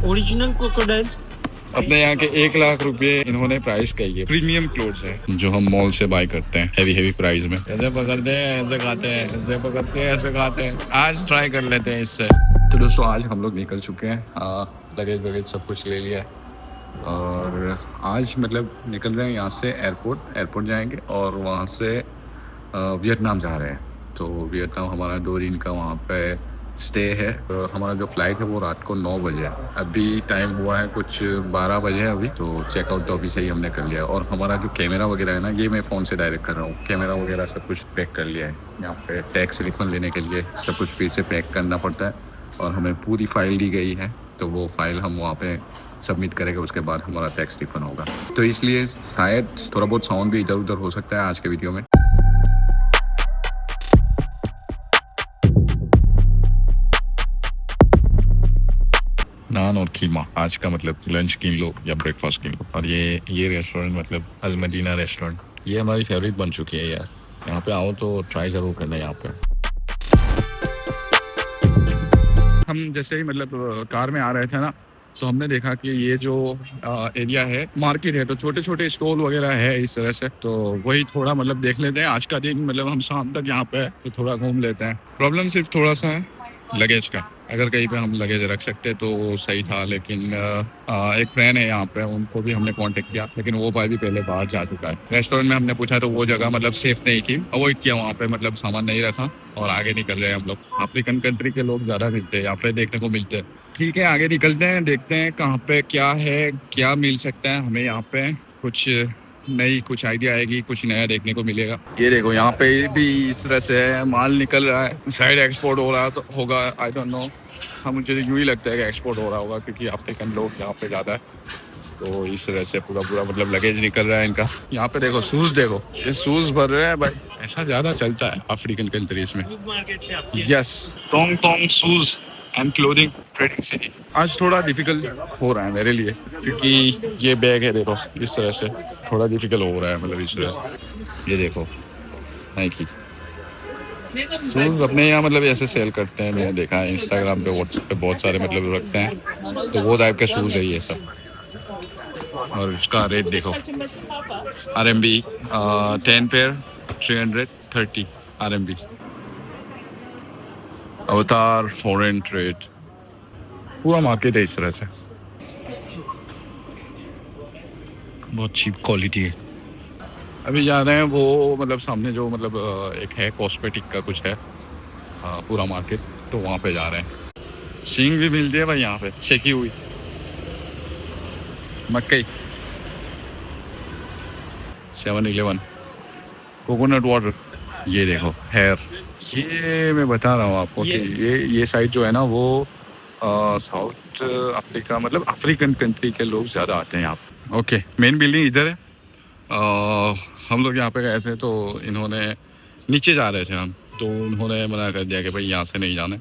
Original crocodile. अपने यहाँ के 1 लाख रुपए इन्होंने प्राइस कही है। प्रीमियम क्लोथ्स है जो हम मॉल से बाय करते हैं हेवी प्राइस में। ऐसे पकड़ते हैं, ऐसे खाते हैं, ऐसे पकड़ते हैं, ऐसे खाते हैं। आज ट्राई कर लेते हैं इससे। तो दोस्तों आज हम लोग निकल चुके हैं, लगेज वगैज सब कुछ ले लिया है और आज मतलब निकल रहे हैं यहाँ से एयरपोर्ट जाएंगे और वहाँ से वियतनाम जा रहे हैं। तो वियतनाम हमारा 2 दिन का वहाँ पे स्टे है। तो हमारा जो फ़्लाइट है वो रात को 9 बजे है। अभी टाइम हुआ है कुछ 12 बजे है अभी। तो चेकआउट तो अभी से ही हमने कर लिया है और हमारा जो कैमरा वगैरह है ना, ये मैं फ़ोन से डायरेक्ट कर रहा हूँ। कैमरा वगैरह सब कुछ पैक कर लिया है। यहाँ पे टैक्स रिफंड लेने के लिए सब कुछ फिर से पैक करना पड़ता है और हमें पूरी फ़ाइल दी गई है। तो वो फ़ाइल हम वहाँ पे सबमिट करेंगे, उसके बाद हमारा टैक्स रिफंड होगा। तो इसलिए शायद थोड़ा बहुत साउंड भी इधर उधर हो सकता है आज के वीडियो में। नान और कीमा आज का मतलब लंच कीन लो या ब्रेकफास्ट कीन लो। और ये रेस्टोरेंट मतलब अल मदीना रेस्टोरेंट, ये हमारी फेवरेट बन चुकी है यार। यहाँ पे आओ तो ट्राई ज़रूर करना। यहाँ पे हम जैसे ही मतलब कार में आ रहे थे ना, तो हमने देखा कि ये जो एरिया है मार्केट है, तो छोटे छोटे स्टॉल वगैरह है इस तरह से। तो वही थोड़ा मतलब देख लेते हैं आज का दिन, मतलब हम शाम तक यहाँ पे तो थोड़ा घूम लेते हैं। प्रॉब्लम सिर्फ थोड़ा सा है लगेज का। अगर कहीं पे हम लगेज रख सकते तो वो सही था, लेकिन एक फ्रेंड है यहाँ पे, उनको भी हमने कांटेक्ट किया, लेकिन वो भाई भी पहले बाहर जा चुका है। रेस्टोरेंट में हमने पूछा तो वो जगह मतलब सेफ नहीं थी, अवॉइड किया वहाँ पे, मतलब सामान नहीं रखा और आगे निकल रहे हैं हम लोग। अफ्रीकन कंट्री के लोग ज़्यादा मिलते हैं यहाँ पे, देखने को मिलते हैं। ठीक है आगे निकलते हैं, देखते हैं कहाँ पे क्या है, क्या मिल सकता है हमें यहाँ पे। कुछ नई कुछ आइडिया आएगी, कुछ नया देखने को मिलेगा। ये देखो यहाँ पे भी इस तरह से माल निकल रहा है, शायद एक्सपोर्ट हो रहा तो होगा, आई डोंट नो। हम मुझे यूँ ही लगता है कि एक्सपोर्ट हो रहा होगा क्योंकि अफ्रीकन लोग यहाँ पे ज़्यादा है। तो इस तरह से पूरा मतलब लगेज निकल रहा है इनका। यहाँ पे देखो शूज़, देखो ये शूज़ भर रहे हैं भाई। ऐसा ज़्यादा चलता है अफ्रीकन कंट्रीज में। यस, टोंग shoes and clothing trading city. आज थोड़ा डिफिकल्ट हो रहा है मेरे लिए क्योंकि ये बैग है देखो, इस तरह से थोड़ा डिफिकल्ट हो रहा है, मतलब इस तरह। ये देखो नाइकी शूज़ अपने यहाँ मतलब ऐसे सेल करते हैं, मैंने देखा है इंस्टाग्राम पे, व्हाट्सएप पे बहुत सारे मतलब रखते हैं। तो वो टाइप के शूज़ है ये सब। और उसका रेट देखो, RMB 10 पेयर 330 RMB। अवतार फॉरेन ट्रेड, पूरा मार्केट है इस तरह से, बहुत चीप क्वालिटी है। अभी जा रहे हैं वो मतलब सामने जो मतलब एक है कॉस्मेटिक का कुछ है पूरा मार्केट, तो वहाँ पे जा रहे हैं। सींग भी मिलती है भाई यहाँ पे, सेकी हुई मकई। 7-Eleven coconut water. ये देखो हेयर, ये मैं बता रहा हूँ आपको कि ये साइड जो है ना वो साउथ अफ्रीका मतलब अफ्रीकन कंट्री के लोग ज़्यादा आते हैं यहाँ पे। ओके मेन बिल्डिंग इधर है। हम लोग यहाँ पे गए थे तो इन्होंने, नीचे जा रहे थे हम, तो उन्होंने मना कर दिया कि भाई यहाँ से नहीं जाना,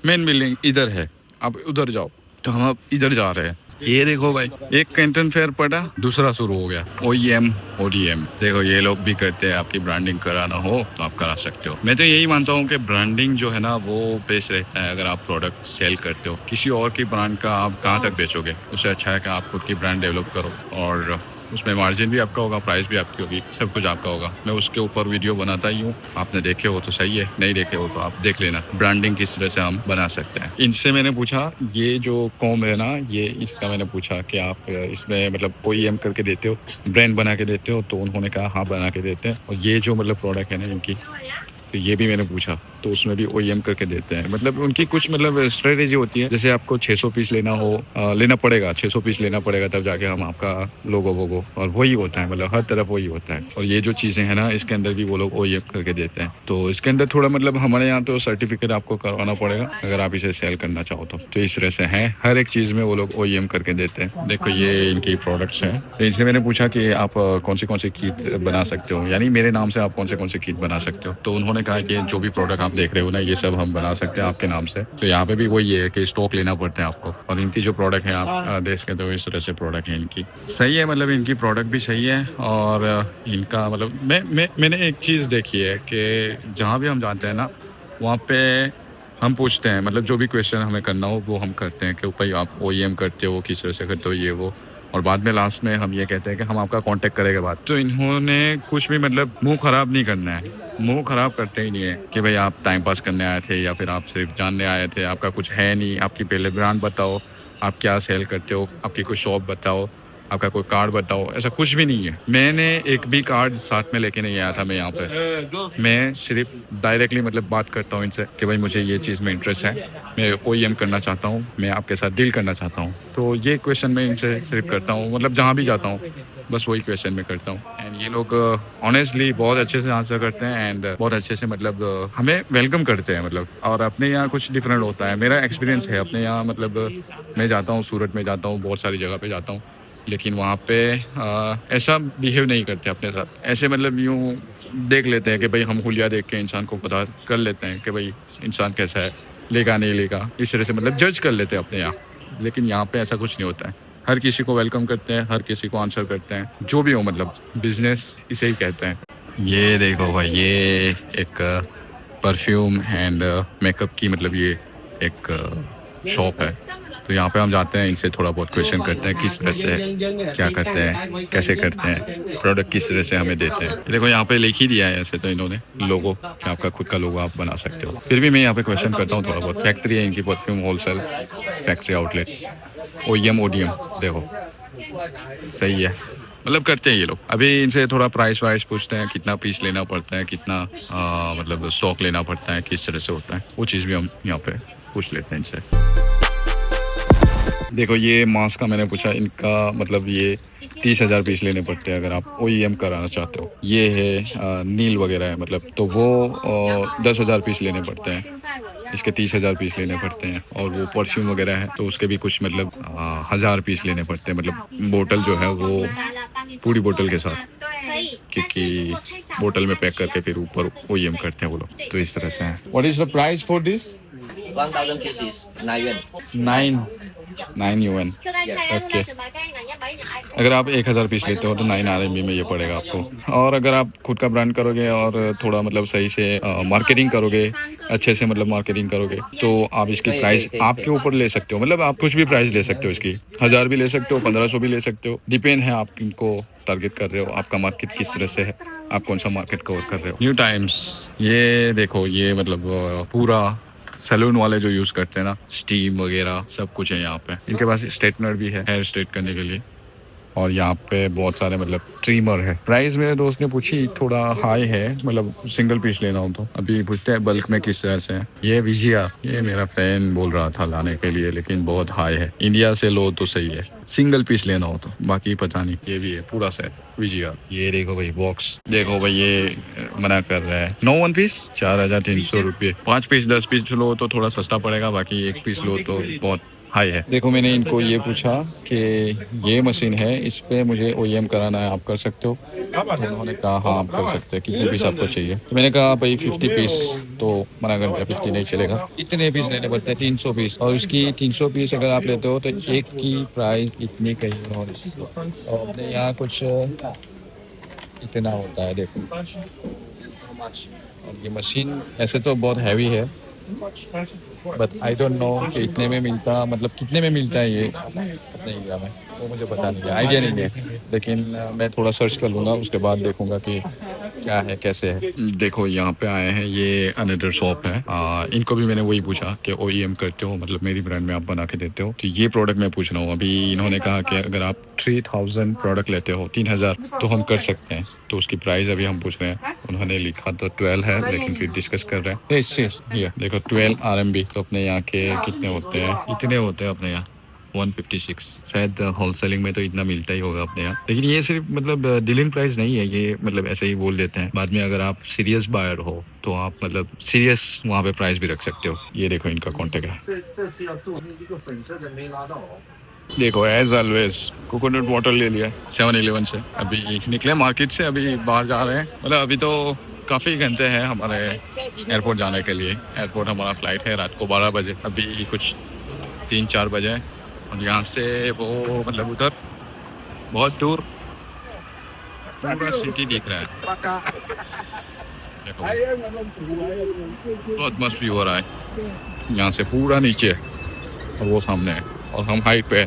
मेन बिल्डिंग इधर है, आप उधर जाओ। तो हम अब इधर जा रहे हैं। ये देखो भाई, एक कैंटन फेयर पड़ा, दूसरा शुरू हो गया OEM ODM। देखो ये लोग भी करते हैं, आपकी ब्रांडिंग कराना हो तो आप करा सकते हो। मैं तो यही मानता हूँ कि ब्रांडिंग जो है ना वो बेस्ट रहता है। अगर आप प्रोडक्ट सेल करते हो, किसी और की ब्रांड का आप कहाँ तक बेचोगे, उससे अच्छा है कि आप खुद की ब्रांड डेवलप करो और उसमें मार्जिन भी आपका होगा, प्राइस भी आपकी होगी, सब कुछ आपका होगा। मैं उसके ऊपर वीडियो बनाता ही हूँ, आपने देखे हो तो सही है, नहीं देखे हो तो आप देख लेना ब्रांडिंग किस तरह से हम बना सकते हैं। इनसे मैंने पूछा, ये जो कॉम है ना, ये इसका मैंने पूछा कि आप इसमें मतलब OEM करके देते हो, ब्रांड बना के देते हो, तो उन्होंने कहा हाँ बना के देते हैं। और ये जो मतलब प्रोडक्ट है ना इनकी, तो ये भी मैंने पूछा तो उसमें भी OEM करके देते हैं। मतलब उनकी कुछ मतलब स्ट्रेटेजी होती है, जैसे आपको 600 पीस लेना हो, लेना पड़ेगा 600 पीस लेना पड़ेगा, तब जाके हम आपका लोगो वोगो, और वही होता है, मतलब हर तरफ वही होता है। और ये जो चीज़ें हैं ना, इसके अंदर भी वो लोग OEM करके देते हैं। तो इसके अंदर थोड़ा मतलब हमारे यहाँ तो सर्टिफिकेट आपको करवाना पड़ेगा अगर आप इसे सेल करना चाहो तो इस तरह से है, हर एक चीज़ में वो लोग OEM करके देते हैं। देखो ये इनकी प्रोडक्ट्स हैं। तो इनसे मैंने पूछा कि आप कौन सी कीट बना सकते हो, यानी मेरे नाम से आप कौन से कीट बना सकते हो। तो उन्होंने कहा कि जो भी प्रोडक्ट आप देख रहे हो ना, ये सब हम बना सकते हैं आपके नाम से। तो यहाँ पे भी वही है कि स्टॉक लेना पड़ता है आपको, और इनकी जो प्रोडक्ट है आप देख सकते हो, इस तरह से प्रोडक्ट है इनकी। सही है, मतलब इनकी प्रोडक्ट भी सही है। और इनका मतलब मैंने एक चीज़ देखी है कि जहाँ भी हम जाते हैं ना, वहाँ पे हम पूछते हैं, मतलब जो भी क्वेश्चन हमें करना हो वो हम करते हैं कि भाई आप OEM करते हो, किस तरह से करते हो, ये वो। और बाद में लास्ट में हम ये कहते हैं कि हम आपका कांटेक्ट करेंगे बाद। तो इन्होंने कुछ भी मतलब मुंह ख़राब नहीं करना है, मुंह ख़राब करते ही नहीं है कि भाई आप टाइम पास करने आए थे या फिर आप सिर्फ जानने आए थे, आपका कुछ है नहीं, आपकी पहले ब्रांड बताओ, आप क्या सेल करते हो, आपकी कोई शॉप बताओ, आपका कोई कार्ड बताओ। ऐसा कुछ भी नहीं है। मैंने एक भी कार्ड साथ में लेके नहीं आया था मैं यहाँ पे। मैं सिर्फ डायरेक्टली मतलब बात करता हूँ इनसे कि भाई मुझे ये चीज़ में इंटरेस्ट है, मैं OEM करना चाहता हूँ, मैं आपके साथ डील करना चाहता हूँ। तो ये क्वेश्चन मैं इनसे सिर्फ करता हूँ, मतलब जहाँ भी जाता हूँ बस वही क्वेश्चन मैं करता हूँ। एंड ये लोग ऑनेस्टली बहुत अच्छे से आंसर करते हैं एंड बहुत अच्छे से मतलब हमें वेलकम करते हैं मतलब। और अपने यहाँ कुछ डिफरेंट होता है, मेरा एक्सपीरियंस है अपने यहाँ मतलब मैं जाता हूँ, सूरत में जाता हूँ, बहुत सारी जगह पे जाता हूँ, लेकिन वहाँ पे ऐसा बिहेव नहीं करते अपने साथ। ऐसे मतलब यूँ देख लेते हैं कि भाई हम हुलिया देख के इंसान को पता कर लेते हैं कि भाई इंसान कैसा है, लेगा नहीं लेगा, इस तरह से मतलब जज कर लेते हैं अपने यहाँ। लेकिन यहाँ पे ऐसा कुछ नहीं होता है, हर किसी को वेलकम करते हैं, हर किसी को आंसर करते हैं, जो भी हो मतलब बिजनेस इसे ही कहते हैं। ये देखो भाई, ये एक परफ्यूम एंड मेकअप की मतलब ये एक शॉप है। तो यहाँ पे हम जाते हैं, इनसे थोड़ा बहुत क्वेश्चन करते हैं किस तरह से क्या करते हैं, कैसे करते हैं, प्रोडक्ट किस तरह से हमें देते हैं। देखो यहाँ पे लिख ही दिया है ऐसे तो इन्होंने लोगो कि आपका खुद का लोगो आप बना सकते हो। फिर भी मैं यहाँ पे क्वेश्चन करता हूँ थोड़ा बहुत। फैक्ट्री है इनकी, perfume wholesale factory outlet, OEM ODM। देखो सही है, मतलब करते हैं ये लोग। अभी इनसे थोड़ा प्राइस वाइस पूछते हैं, कितना पीस लेना पड़ता है, कितना मतलब स्टॉक लेना पड़ता है, किस तरह से होता है, वो चीज़ भी हम यहाँ पे पूछ लेते हैं इनसे। देखो ये मास्क का मैंने पूछा, इनका मतलब ये 30,000 पीस लेने पड़ते हैं अगर आप OEM कराना चाहते हो। ये है नील वगैरह है मतलब, तो वो 10,000 पीस लेने पड़ते हैं, इसके 30,000 पीस लेने पड़ते हैं। और वो परफ्यूम वगैरह है तो उसके भी कुछ मतलब 1,000 पीस लेने पड़ते हैं, मतलब बोतल जो है वो पूरी बोतल के साथ, क्योंकि बोतल में पैक करके फिर ऊपर OEM करते हैं वो लोग। तो इस तरह से है। What is the price for this? 1,000 pieces, 9 yuan. 9 UN। Okay, अगर आप 1,000 पीस लेते हो तो 9 RMB में ये पड़ेगा आपको। और अगर आप खुद का ब्रांड करोगे और थोड़ा मतलब सही से मार्केटिंग करोगे, अच्छे से मतलब मार्केटिंग करोगे, तो आप इसकी प्राइस आपके ऊपर ले सकते हो। मतलब आप कुछ भी प्राइस ले सकते हो इसकी, 1,000 भी ले सकते हो, 1,500 भी ले सकते हो, डिपेंड है आप किनको टारगेट कर रहे हो, आपका मार्केट किस तरह से है, आप कौन सा मार्केट कवर कर रहे हो। न्यू टाइम्स, ये देखो ये मतलब पूरा सैलून वाले जो यूज़ करते हैं ना, स्टीम वगैरह सब कुछ है यहाँ पे। इनके पास स्ट्रेटनर भी है हेयर स्ट्रेट करने के लिए, और यहाँ पे बहुत सारे मतलब ट्रिमर है। प्राइस मेरे दोस्त ने पूछी थोड़ा हाई है, मतलब सिंगल पीस लेना हो तो। अभी पूछते हैं बल्क में किस तरह से है। ये विजिया, ये मेरा फ्रेंड बोल रहा था लाने के लिए, लेकिन बहुत हाई है, इंडिया से लो तो सही है सिंगल पीस लेना हो तो, बाकी पता नहीं। ये भी है पूरा सेट विजिया। ये देखो भाई बॉक्स, देखो भाई ये मना कर रहा है, नो 1 पीस 4,300 रुपये। 5 पीस 10 पीस लो तो थोड़ा सस्ता पड़ेगा, बाकी 1 पीस लो तो बहुत हाई है। देखो मैंने इनको ये पूछा कि ये मशीन है, इस पे मुझे OEM कराना है, आप कर सकते हो? तो उन्होंने कहा हाँ आप कर सकते हैं, कितने पीस आपको चाहिए? तो मैंने कहा भाई 50 पीस, तो मना कर दिया, 50 नहीं चलेगा, इतने पीस लेने पड़ते हैं, 300 पीस। और उसकी 300 पीस अगर आप लेते हो तो एक की प्राइस इतनी कहीं और अपने यहाँ कुछ इतना होता है। देखो और ये मशीन ऐसे तो बहुत हैवी है, बट आई डोंट नो कि इतने में मिलता, मतलब कितने में मिलता है ये अपने इंडिया में, वो मुझे पता नहीं है, आइडिया नहीं है। लेकिन मैं थोड़ा सर्च कर लूँगा, उसके बाद देखूँगा कि क्या है कैसे है। देखो यहाँ पे आए हैं, ये अनदर शॉप है। इनको भी मैंने वही पूछा कि OEM करते हो, मतलब मेरी ब्रांड में आप बना के देते हो, तो ये प्रोडक्ट मैं पूछ रहा हूँ। अभी इन्होंने कहा कि अगर आप 3,000 प्रोडक्ट लेते हो, 3,000, तो हम कर सकते हैं। तो उसकी प्राइस अभी हम पूछ रहे हैं। उन्होंने लिखा तो 12 है, लेकिन फिर डिस्कस कर रहे हैं। ये देखो 12 RMB, तो अपने यहाँ के कितने होते हैं, इतने होते हैं अपने यहाँ 156। शायद होलसेलिंग में तो इतना मिलता ही होगा अपने यहाँ। लेकिन ये सिर्फ मतलब डीलिंग प्राइस नहीं है, ये मतलब ऐसे ही बोल देते हैं। बाद में अगर आप सीरियस बायर हो तो आप मतलब सीरियस वहाँ पे प्राइस भी रख सकते हो। ये देखो इनका कॉन्टेक्ट है। देखो एज ऑलवेज कोकोनट वाटर ले लिया 7-Eleven से। अभी निकले मार्केट से, अभी बाहर जा रहे हैं। मतलब अभी तो काफ़ी घंटे हैं हमारे एयरपोर्ट जाने के लिए। एयरपोर्ट हमारा फ़्लाइट है रात को 12 बजे, अभी कुछ 3-4 बजे है। और यहाँ से वो मतलब उधर बहुत दूर पूरा सिटी दिख रहा है। देखो बहुत मस्त व्यू हो रहा है यहाँ से, पूरा नीचे और वो सामने है और हम हाइट पे है।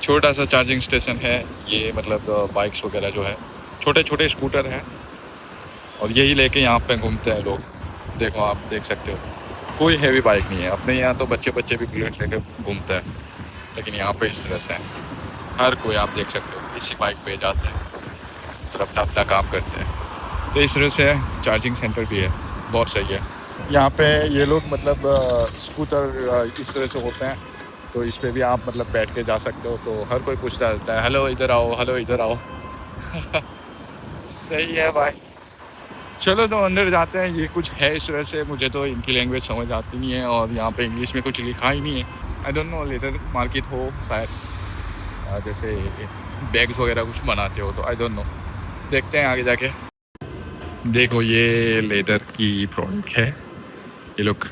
छोटा सा चार्जिंग स्टेशन है ये, मतलब बाइक्स वगैरह जो है, छोटे छोटे स्कूटर हैं और यही लेके यहाँ पे घूमते हैं लोग। देखो आप देख सकते हो, कोई हैवी बाइक नहीं है। अपने यहाँ तो बच्चे बच्चे भी बुलेट लेके घूमते हैं, लेकिन यहाँ पे इस तरह से है। हर कोई आप देख सकते हो इसी बाइक पे जाते हैं और अपना अपना काम करते हैं। तो इस तरह से चार्जिंग सेंटर भी है, बहुत सही है। यहाँ पे ये लोग मतलब स्कूटर इस तरह से होते हैं, तो इस पे भी आप मतलब बैठ के जा सकते हो। तो हर कोई पूछता रहता है हेलो इधर आओ, हेलो इधर आओ। सही है भाई। चलो तो अंदर जाते हैं। ये कुछ है इस तरह से, मुझे तो इनकी लैंग्वेज समझ आती नहीं है और यहाँ पे इंग्लिश में कुछ लिखा ही नहीं है। I don't know, leather market हो शायद, जैसे बैग्स वगैरह कुछ बनाते हो, तो आई डोंट नो। देखते हैं आगे जाके। देखो ये लेदर की प्रोडक्ट है, ये लोग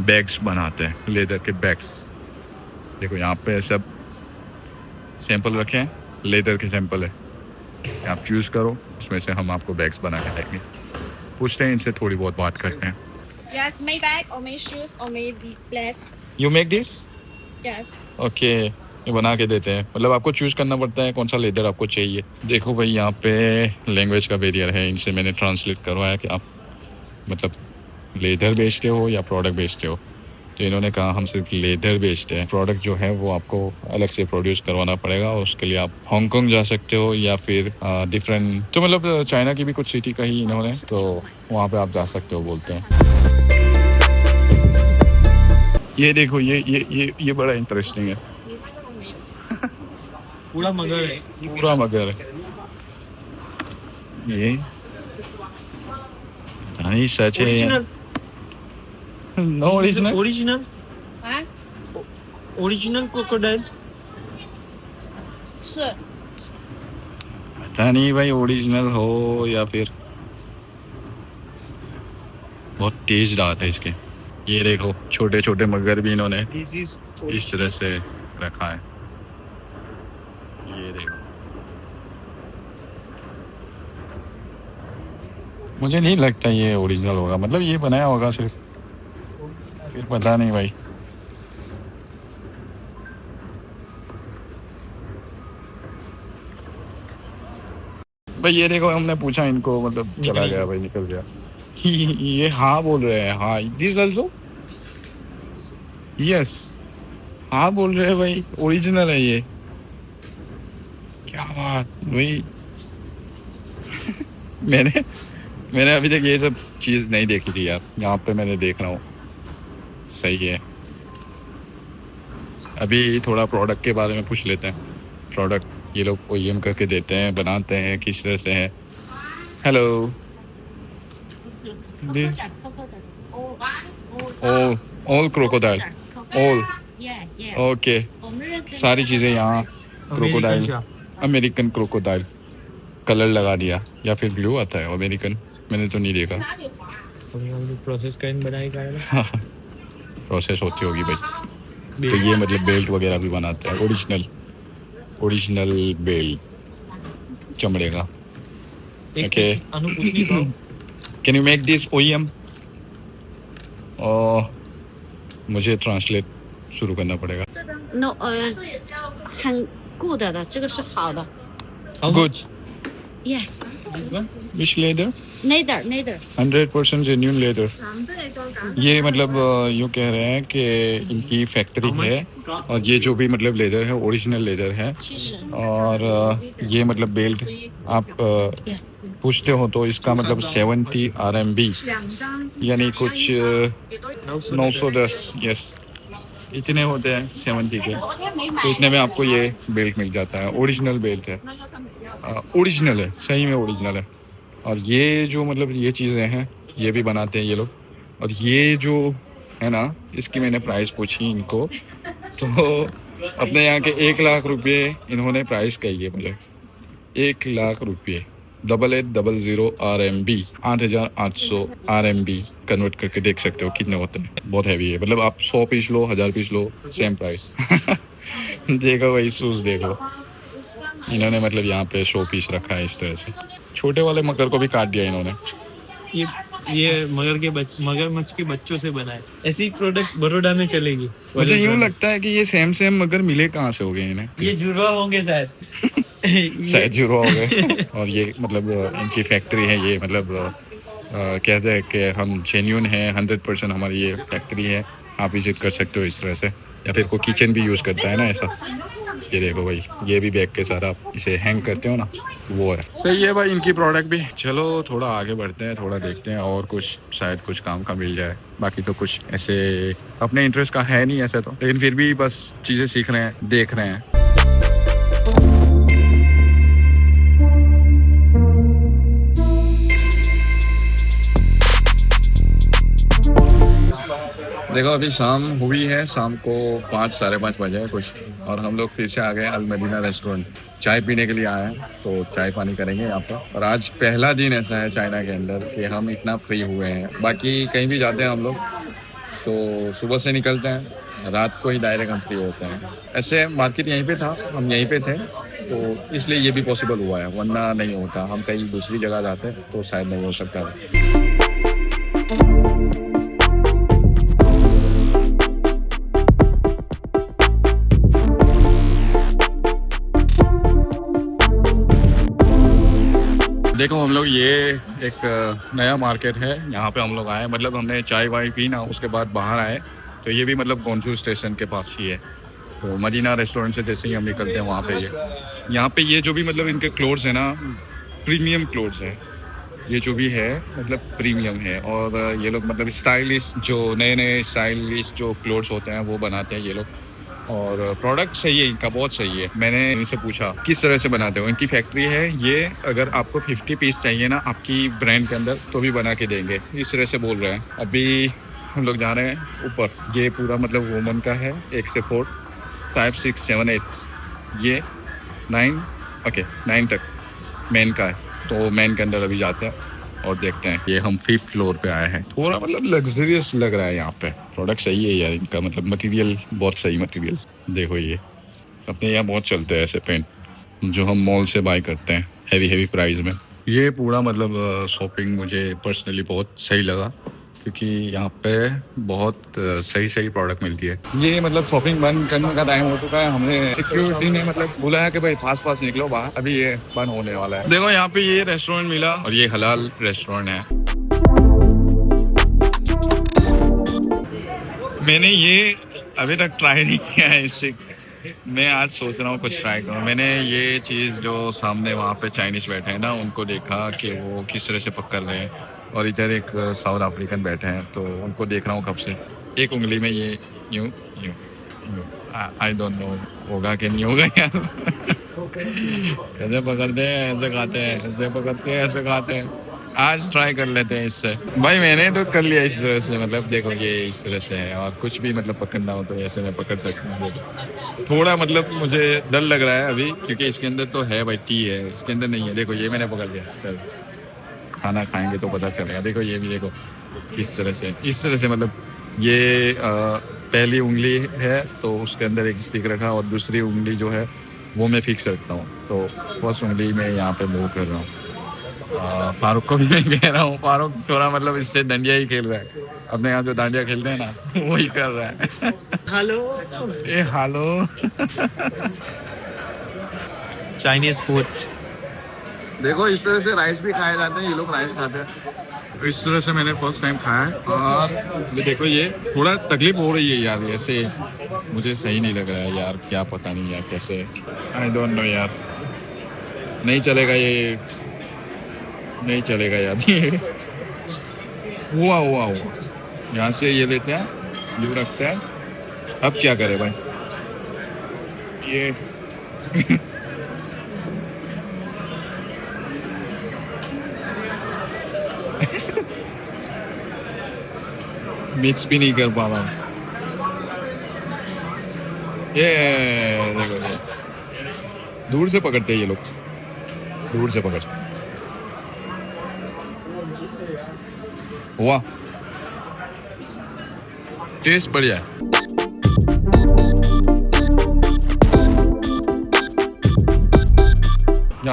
बैग्स बनाते हैं, लेदर के बैग्स। देखो यहाँ पे सब सैंपल रखे हैं, लेदर के सैंपल है, आप चूज़ करो, उसमें से हम आपको बैग्स बना के देंगे। पूछते हैं इनसे, थोड़ी बहुत बात करते हैं। Yes, my bag or my shoes or my place. You make this? Yes. Okay, ये बना के देते हैं। मतलब आपको चूज़ करना पड़ता है कौन सा लेदर आपको चाहिए। देखो भाई यहाँ पे लैंग्वेज का बैरियर है, इनसे मैंने ट्रांसलेट करवाया कि आप मतलब लेदर बेचते हो या प्रोडक्ट बेचते हो। तो इन्होंने कहा हम सिर्फ लेदर बेचते हैं, प्रोडक्ट जो है वो आपको अलग से प्रोड्यूस करवाना पड़ेगा और उसके लिए आप हांगकांग जा सकते हो या फिर डिफरेंट, तो मतलब चाइना की भी कुछ सिटी का ही इन्होंने, तो वहाँ पे आप जा सकते हो बोलते हैं। ये देखो ये बड़ा इंटरेस्टिंग है। पूरा मगर है, पूरा मगर है ये, नहीं सच है। Original no original, original Huh? Original crocodile. Sure. पता नहीं भाई ओरिजिनल हो या फिर, बहुत तेज दांत है इसके। ये देखो छोटे छोटे मगर भी इन्होंने दिस इज इस तरह से रखा है। ये देखो, मुझे नहीं लगता ये ओरिजिनल होगा, मतलब ये बनाया होगा सिर्फ, फिर पता नहीं भाई। भाई ये देखो, हमने पूछा इनको, मतलब चला गया भाई, निकल गया। ये हाँ बोल रहे हैं, हाँ दिस आल्सो यस, हाँ बोल रहे हैं भाई, ओरिजिनल है ये। क्या बात भाई। मैंने अभी तक ये सब चीज़ नहीं देखी थी यार, यहाँ पे मैंने देख रहा हूँ। सही है। अभी थोड़ा प्रोडक्ट के बारे में पूछ लेते हैं। प्रोडक्ट ये लोग OEM करके देते हैं, बनाते हैं, किस तरह से है। Hello, this all crocodile, all okay, सारी चीज़ें यहाँ क्रोकोडाइल, अमेरिकन क्रोकोडाइल कलर लगा दिया, या फिर ब्लू आता है अमेरिकन, मैंने तो नहीं देखा। प्रोसेस करके बनाएगा, प्रोसेस होती होगी भाई। तो ये मतलब बेल्ट वगैरह भी बनाते हैं, ओरिजिनल बेल्ट चमड़े का। ओके, अनु कुछ नहीं खाओ। Can you make this OEM? मुझे ट्रांसलेट शुरू करना पड़ेगा। No, 很 good 的，这个是好的。 Good. Yes, Which leather? neither. 100% genuine leather. ये मतलब यूँ कह रहे हैं कि इनकी फैक्ट्री है और ये जो भी मतलब लेदर है ओरिजिनल लेदर है। 70 और ये मतलब बेल्ट आप पूछते हो तो इसका मतलब 70 RMB यानी कुछ 910, यस इतने होते हैं 70 के। तो इतने में आपको ये बेल्ट मिल जाता है, ओरिजिनल बेल्ट है, ओरिजिनल है, सही में ओरिजिनल है। और ये जो मतलब ये चीज़ें हैं ये भी बनाते हैं ये लोग। और ये जो है ना, इसकी मैंने प्राइस पूछी इनको, तो अपने यहाँ के 1 लाख रुपये इन्होंने प्राइस कही है मुझे। 1 लाख रुपये, 8800 RMB, 8800 RMB कन्वर्ट करके देख सकते हो कितने होते हैं। बहुत हैवी है, मतलब आप 100 पीस लो, 1000 पीस लो, सेम प्राइस। देखो भाई शूज देखो, इन्होंने मतलब यहाँ पे शो पीस रखा है इस तरह से। छोटे वाले मगर को भी काट दिया इन्होंने। ये मगरमच्छ के बच्चों से बना है। ऐसी प्रोडक्ट बड़ौदा में चलेगी। मुझे यूं लगता है कि ये सेम मगर मिले कहाँ से हो गए इन्हें। ये जुड़वा होंगे शायद। शायद जुड़वा हो गए। और ये मतलब इनकी फैक्ट्री है, ये मतलब कहते हैं कि हम जेन्युइन है, 100% हमारी ये फैक्ट्री है, आप विजिट कर सकते हो इस तरह से। या फिर कोई किचन भी यूज़ करता है ना ऐसा। ये देखो भाई, ये भी बैग के साथ आप इसे हैंग करते हो ना, वो है। सही है भाई इनकी प्रोडक्ट भी। चलो थोड़ा आगे बढ़ते हैं, थोड़ा देखते हैं और कुछ शायद कुछ काम का मिल जाए। बाकी तो कुछ ऐसे अपने इंटरेस्ट का है नहीं ऐसे तो, लेकिन फिर भी बस चीज़ें सीख रहे हैं, देख रहे हैं। देखो अभी शाम हुई है, शाम को 5 साढ़े 5 बजे है कुछ, और हम लोग फिर से आ गए अल मदीना रेस्टोरेंट। चाय पीने के लिए आए हैं, तो चाय पानी करेंगे यहाँ पर। और आज पहला दिन ऐसा है चाइना के अंदर कि हम इतना फ्री हुए हैं। बाकी कहीं भी जाते हैं हम लोग तो सुबह से निकलते हैं, रात को ही डायरेक्ट हम फ्री होते हैं। ऐसे मार्केट यहीं पे था, हम यहीं पे थे, तो इसलिए ये भी पॉसिबल हुआ है, वरना नहीं होता। हम कहीं दूसरी जगह जाते तो शायद नहीं हो सकता। देखो हम लोग, ये एक नया मार्केट है, यहाँ पे हम लोग आए। मतलब हमने चाय वाय पी ना, उसके बाद बाहर आए। तो ये भी मतलब गोंजू स्टेशन के पास ही है। तो मदीना रेस्टोरेंट से जैसे ही हम निकलते हैं वहाँ पे यहाँ पे ये जो भी मतलब इनके क्लोथ्स है ना, प्रीमियम क्लोथ्स है। ये जो भी है मतलब प्रीमियम है। और ये लोग मतलब स्टाइलिश, जो नए स्टाइलिश जो क्लोथ्स होते हैं वो बनाते हैं ये लोग। और प्रोडक्ट सही है इनका, बहुत सही है। मैंने इनसे पूछा किस तरह से बनाते हो, इनकी फैक्ट्री है ये। अगर आपको 50 पीस चाहिए ना आपकी ब्रांड के अंदर, तो भी बना के देंगे, इस तरह से बोल रहे हैं। अभी हम लोग जा रहे हैं ऊपर। ये पूरा मतलब वुमन का है, 1 से 4, 5, 6, 7, 8, ये 9, ओके 9 तक मेन का है। तो मेन के अंदर अभी जाते हैं और देखते हैं। ये हम 5th फ्लोर पे आए हैं। थोड़ा मतलब लग्जरियस लग रहा है यहाँ पे। प्रोडक्ट सही है यार इनका, मतलब मटेरियल बहुत सही मटेरियल। देखो ये अपने यहाँ बहुत चलते हैं ऐसे पेंट, जो हम मॉल से बाय करते हैं हैवी प्राइस में। ये पूरा मतलब शॉपिंग मुझे पर्सनली बहुत सही लगा, क्योंकि यहाँ पे बहुत सही प्रोडक्ट मिलती है। ये मतलब शॉपिंग बंद करने का टाइम हो चुका है। हमने सिक्योरिटी ने मतलब बोला है कि भाई पास निकलो बाहर, अभी ये बंद होने वाला है। देखो यहाँ पे ये रेस्टोरेंट मिला, और ये हलाल रेस्टोरेंट है। मैंने ये अभी तक ट्राई नहीं किया है इससे। मैं आज सोच रहा हूँ कुछ ट्राई करूँ। मैंने ये चीज़ जो सामने वहाँ पे चाइनीज़ बैठे हैं ना, उनको देखा कि वो किस तरह से पकड़ रहे हैं। और इधर एक साउथ अफ्रीकन बैठे हैं, तो उनको देख रहा हूँ कब से। एक उंगली में ये यूँ आई डोंट नो होगा कि नहीं होगा यार। कैसे पकड़ते हैं, ऐसे खाते हैं, ऐसे पकड़ते हैं, ऐसे खाते हैं। आज ट्राई कर लेते हैं इससे। भाई मैंने तो कर लिया इस तरह से, मतलब देखो ये इस तरह से है। और कुछ भी मतलब पकड़ना हो तो ऐसे मैं पकड़ सकता हूँ। थोड़ा मतलब मुझे डर लग रहा है अभी, क्योंकि इसके अंदर तो है भाई, टी है, इसके अंदर नहीं है। देखो ये मैंने पकड़ लिया। खाना खाएंगे तो पता चलेगा। देखो ये भी देखो इस तरह से मतलब ये पहली उंगली है तो उसके अंदर एक स्टिक रखा, और दूसरी उंगली जो है वो मैं फिक्स रखता हूँ। तो फर्स्ट उंगली में यहाँ पे मूव कर रहा हूँ। फारूक को भी मैं कह रहा हूँ, फारूक थोड़ा मतलब इससे डांडिया ही खेल रहा है। अपने यहाँ जो डांडिया खेलते हैं ना वही कर रहा है। Hello Chinese food. देखो इस तरह से राइस भी खाए जाते हैं, ये लोग राइस खाते हैं। तो इस तरह से मैंने फर्स्ट टाइम खाया है। और ये देखो ये थोड़ा तकलीफ हो रही है यार, ऐसे मुझे सही नहीं लग रहा है यार, क्या पता नहीं यार कैसे, आई डोंट नो यार। नहीं चलेगा ये, नहीं चलेगा यार। हुआ यहाँ से ये लेते हैं, यूँ रखते हैं। अब क्या करें भाई, ये मिक्स भी नहीं कर पा रहा हूँ। ये देखो ये दूर से पकड़ते हैं ये लोग, दूर से पकड़। वाह टेस्ट बढ़िया है।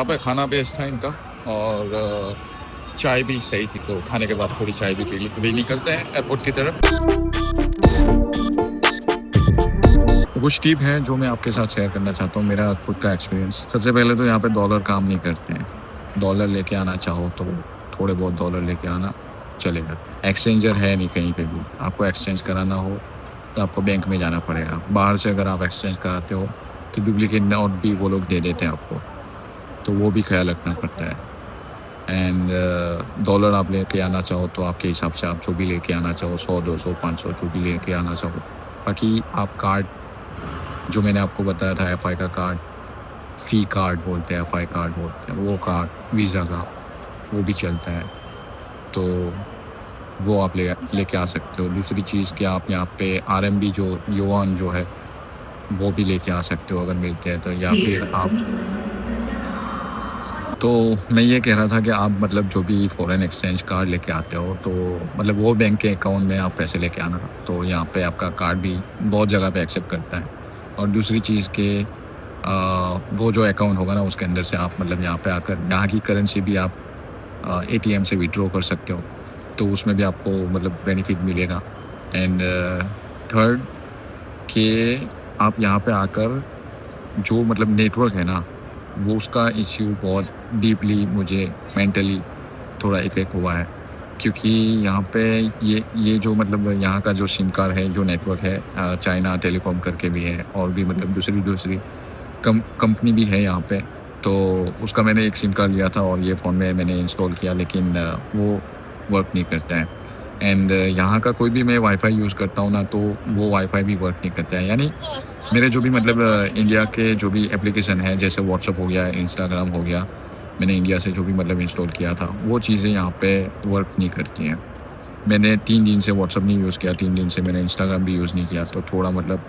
यहाँ पे खाना बेस्ट था इनका और चाय भी सही थी, तो खाने के बाद थोड़ी चाय भी पी ली। अभी निकलते हैं एयरपोर्ट की तरफ। कुछ टिप है जो मैं आपके साथ शेयर करना चाहता हूँ, मेरा खुद का एक्सपीरियंस। सबसे पहले तो यहाँ पे डॉलर काम नहीं करते हैं। डॉलर लेके आना चाहो तो थोड़े बहुत डॉलर लेके आना चलेगा। एक्सचेंजर है नहीं कहीं पे भी, आपको एक्सचेंज कराना हो तो आपको बैंक में जाना पड़ेगा। बाहर से अगर आप एक्सचेंज कराते हो तो डुप्लीकेट नोट भी वो लोग दे देते हैं आपको, तो वो भी ख्याल रखना पड़ता है। एंड डॉलर आप लेके आना चाहो तो आपके हिसाब से आप जो भी लेके आना चाहो, 100 200 500 जो भी लेके आना चाहो। बाकी आप कार्ड जो मैंने आपको बताया था, FI का कार्ड, फ़ी कार्ड बोलते हैं, FI कार्ड बोलते हैं, वो कार्ड, वीज़ा का वो भी चलता है, तो वो आप लेके आ सकते हो। दूसरी चीज़ कि आप यहाँ पे RMB जो युआन जो है वो भी लेके आ सकते हो अगर मिलते हैं तो। या फिर आप, तो मैं ये कह रहा था कि आप मतलब जो भी फॉरेन एक्सचेंज कार्ड लेके आते हो तो मतलब वो बैंक के अकाउंट में आप पैसे लेके आना, तो यहाँ पे आपका कार्ड भी बहुत जगह पे एक्सेप्ट करता है। और दूसरी चीज़ के वो जो अकाउंट होगा ना उसके अंदर से आप मतलब यहाँ पे आकर यहाँ की करेंसी भी आप ATM से विड्रॉ कर सकते हो, तो उसमें भी आपको मतलब बेनिफिट मिलेगा। एंड थर्ड कि आप यहाँ पे आकर जो मतलब नेटवर्क है ना वो उसका इश्यू बहुत डीपली मुझे मेंटली थोड़ा इफ़ेक्ट हुआ है, क्योंकि यहाँ पे ये जो मतलब यहाँ का जो सिम कार्ड है, जो नेटवर्क है, चाइना टेलीकॉम करके भी है और भी मतलब दूसरी कंपनी भी है यहाँ पे, तो उसका मैंने एक सिम कार्ड लिया था और ये फ़ोन में मैंने इंस्टॉल किया, लेकिन वो वर्क नहीं करता है। एंड यहाँ का कोई भी मैं वाईफाई यूज़ करता हूँ ना तो वो वाईफाई भी वर्क नहीं करता है। यानी मेरे जो भी मतलब इंडिया के जो भी एप्लीकेशन है, जैसे व्हाट्सअप हो गया, इंस्टाग्राम हो गया, मैंने इंडिया से जो भी मतलब इंस्टॉल किया था वो चीज़ें यहाँ पे वर्क नहीं करती हैं। मैंने 3 दिन से व्हाट्सअप नहीं यूज़ किया, 3 दिन से मैंने इंस्टाग्राम भी यूज़ नहीं किया, तो थोड़ा मतलब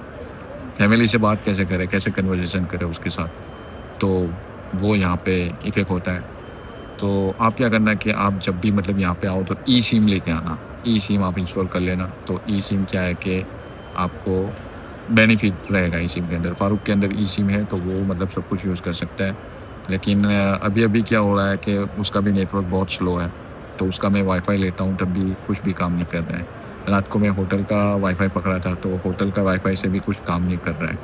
फैमिली से बात कैसे करें, कैसे कन्वर्सेशन करें उसके साथ, तो वो यहाँ पे इफ़ेक्ट होता है। तो आप क्या करना कि आप जब भी मतलब यहाँ पे आओ तो ई सिम लेके आना, ई सिम आप इंस्टॉल कर लेना। तो ई सिम क्या है कि आपको बेनिफिट रहेगा ई सिम के अंदर। फारूक के अंदर ई सिम है तो वो मतलब सब कुछ यूज़ कर सकता है, लेकिन अभी क्या हो रहा है कि उसका भी नेटवर्क बहुत स्लो है, तो उसका मैं वाईफाई लेता हूँ तब भी कुछ भी काम नहीं कर रहा है। रात को मैं होटल का वाईफाई पकड़ा था तो होटल का वाईफाई से भी कुछ काम नहीं कर रहा है।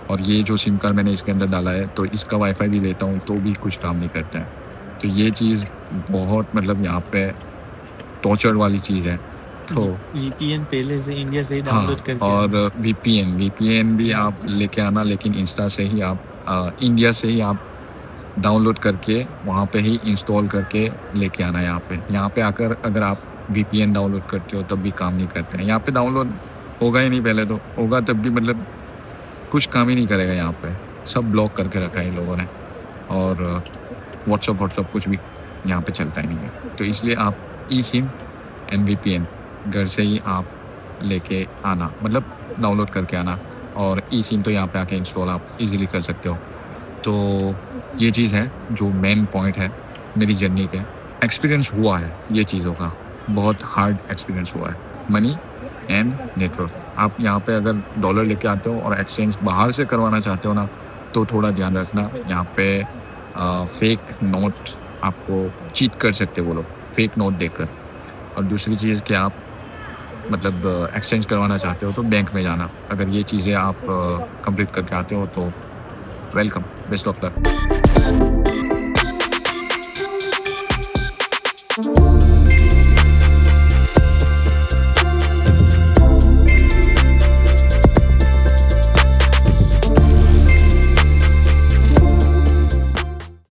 और ये जो सिम कार्ड मैंने इसके अंदर डाला है तो इसका वाईफाई भी लेता हूँ तो भी कुछ काम नहीं करता है। तो ये चीज़ बहुत मतलब यहाँ पे टॉर्चर वाली चीज़ है। तो VPN पहले से इंडिया से ही डाउनलोड करके, और VPN भी आप लेके आना, लेकिन इंस्टा से ही आप इंडिया से ही आप डाउनलोड करके वहाँ पे ही इंस्टॉल करके लेके आना। यहाँ पे आकर अगर आप VPN डाउनलोड करते हो तब भी काम नहीं करते हैं। यहाँ पे डाउनलोड होगा ही नहीं, पहले तो होगा तब भी मतलब कुछ काम ही नहीं करेगा। यहाँ पे सब ब्लॉक करके रखा है इन लोगों ने, और व्हाट्सअप कुछ भी यहाँ पे चलता ही नहीं है। तो इसलिए आप ई सिम एंड VPN घर से ही आप लेके आना, मतलब डाउनलोड करके आना, और ई सिम तो यहाँ पे आके इंस्टॉल आप इजीली कर सकते हो। तो ये चीज़ है जो मेन पॉइंट है मेरी जर्नी के। एक्सपीरियंस हुआ है ये चीज़ों का, बहुत हार्ड एक्सपीरियंस हुआ है। मनी एंड नेटवर्क, आप यहाँ पे अगर डॉलर लेके आते हो और एक्सचेंज बाहर से करवाना चाहते हो ना तो थोड़ा ध्यान रखना। यहाँ पे फेक नोट आपको चीट कर सकते वो लोग, फेक नोट देकर। और दूसरी चीज़ कि आप मतलब एक्सचेंज करवाना चाहते हो तो बैंक में जाना। अगर ये चीज़ें आप कंप्लीट करके आते हो तो वेलकम, बेस्ट ऑफ लक।